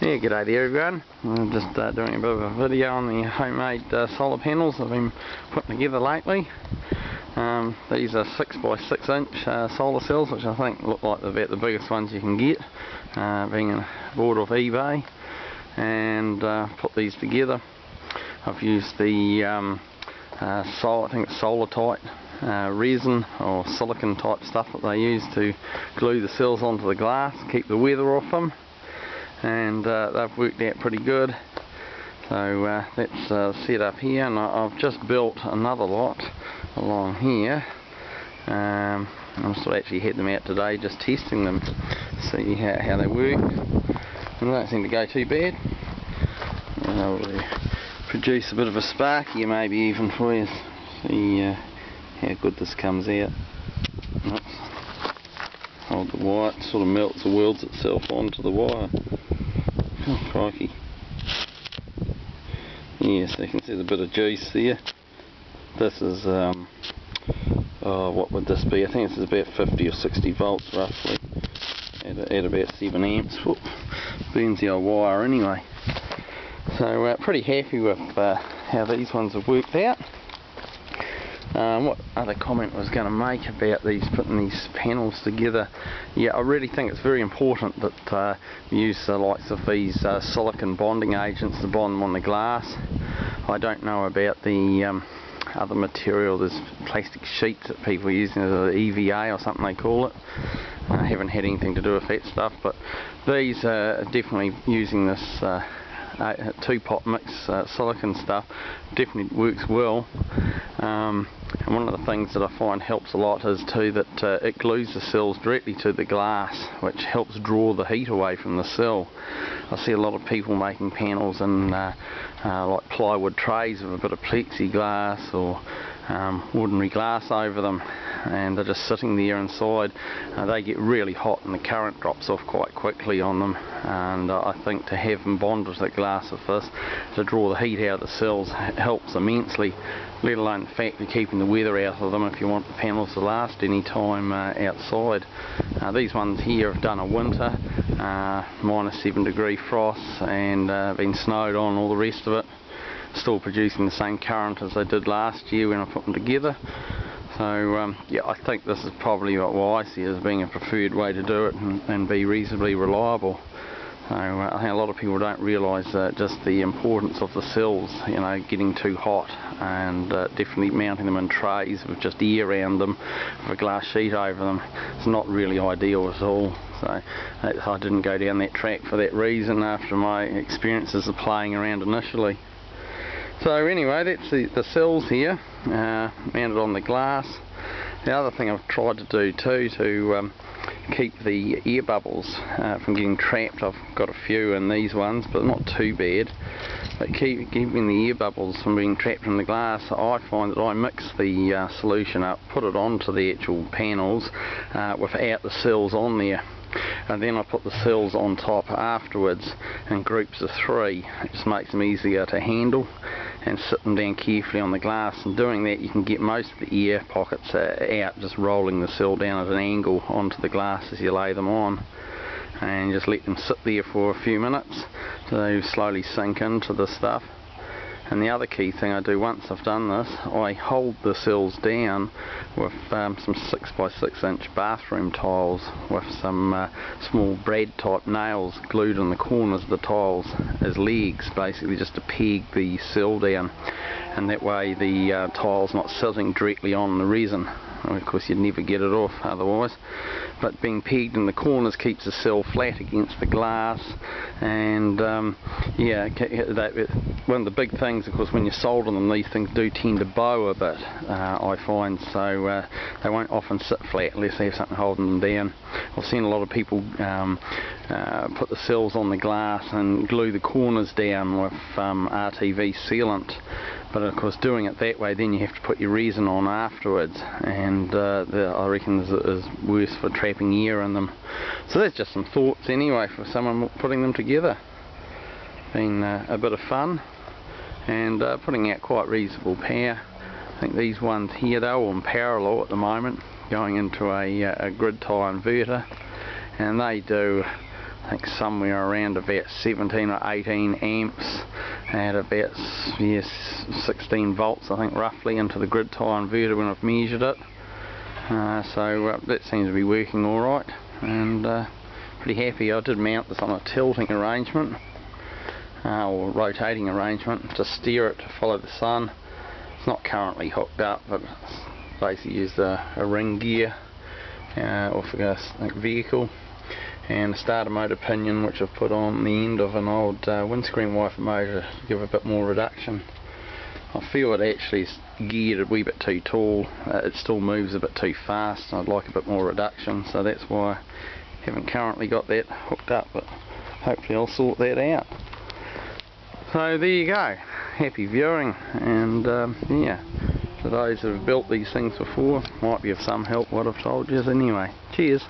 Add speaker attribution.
Speaker 1: Yeah, g'day there everyone. I'm just doing a bit of a video on the homemade solar panels I've been putting together lately. These are 6x6 inch solar cells, which I think look like about the biggest ones you can get, being bought off eBay, and put these together. I've used the I think it's Solartite resin or silicon type stuff that they use to glue the cells onto the glass, keep the weather off them. And they've worked out pretty good. So that's set up here, and I've just built another lot along here. I'm sort of actually had them out today, just testing them, see how they work. And they don't seem to go too bad. And they'll produce a bit of a spark here, maybe even for you. See how good this comes out. Oops. Hold the wire, it sort of melts or welds itself onto the wire. Oh, crikey. Yes, you can see the bit of juice there. This is, what would this be? I think this is about 50 or 60 volts roughly, at about 7 amps. Whoop. Burns the old wire anyway. So pretty happy with how these ones have worked out. What other comment I was going to make about putting these panels together? Yeah, I really think it's very important that you use the likes of these silicon bonding agents to bond them on the glass. I don't know about the other material. There's plastic sheets that people are using, the EVA or something they call it. I haven't had anything to do with that stuff, but these are definitely using this two-pot mix silicon stuff. Definitely works well. And one of the things that I find helps a lot is too that it glues the cells directly to the glass, which helps draw the heat away from the cell. I see a lot of people making panels in like plywood trays with a bit of plexiglass or ordinary glass over them, and they're just sitting there inside. They get really hot and the current drops off quite quickly on them, and I think to have them bond with the glass of this to draw the heat out of the cells helps immensely, let alone the fact of keeping the weather out of them if you want the panels to last any time outside. These ones here have done a winter, -7 degree frost, and been snowed on, all the rest of it. Still producing the same current as they did last year when I put them together. So yeah, I think this is probably what I see as being a preferred way to do it and be reasonably reliable. So I think a lot of people don't realise just the importance of the cells, you know, getting too hot, and definitely mounting them in trays with just air around them with a glass sheet over them. It's not really ideal at all. So I didn't go down that track for that reason after my experiences of playing around initially. So anyway, that's the cells here, mounted on the glass. The other thing I've tried to do too to keep the air bubbles from getting trapped, I've got a few in these ones, but not too bad. But keeping the air bubbles from being trapped in the glass, I find that I mix the solution up, put it onto the actual panels without the cells on there. And then I put the cells on top afterwards in groups of 3. It just makes them easier to handle and sit them down carefully on the glass. And doing that, you can get most of the air pockets out, just rolling the cell down at an angle onto the glass as you lay them on, and just let them sit there for a few minutes so they slowly sink into the stuff. And the other key thing I do once I've done this, I hold the cells down with some 6x6 inch bathroom tiles with some small brad type nails glued in the corners of the tiles as legs, basically just to peg the cell down, and that way the tile's not sitting directly on the resin. Of course you'd never get it off otherwise, but being pegged in the corners keeps the cell flat against the glass. And yeah, one of the big things, of course, when you solder them, these things do tend to bow a bit, I find, so they won't often sit flat unless they have something holding them down. I've seen a lot of people put the cells on the glass and glue the corners down with RTV sealant, but of course doing it that way, then you have to put your resin on afterwards, and I reckon is worse for trapping air in them. So that's just some thoughts anyway for someone putting them together. Been a bit of fun, and putting out quite reasonable power. I think these ones here, they're all in parallel at the moment, going into a grid tie inverter, and they do I think somewhere around about 17 or 18 amps at about 16 volts I think roughly into the grid tie inverter when I've measured it. So that seems to be working alright, and pretty happy. I did mount this on a tilting arrangement or rotating arrangement to steer it to follow the sun. It's not currently hooked up, but basically used a ring gear off a vehicle, and a starter motor pinion which I've put on the end of an old windscreen wiper motor to give a bit more reduction. I feel it actually is geared a wee bit too tall. It still moves a bit too fast, and I'd like a bit more reduction, so that's why I haven't currently got that hooked up, but hopefully I'll sort that out. So there you go, happy viewing, and yeah, to those who have built these things before, might be of some help what I've told you anyway. Cheers!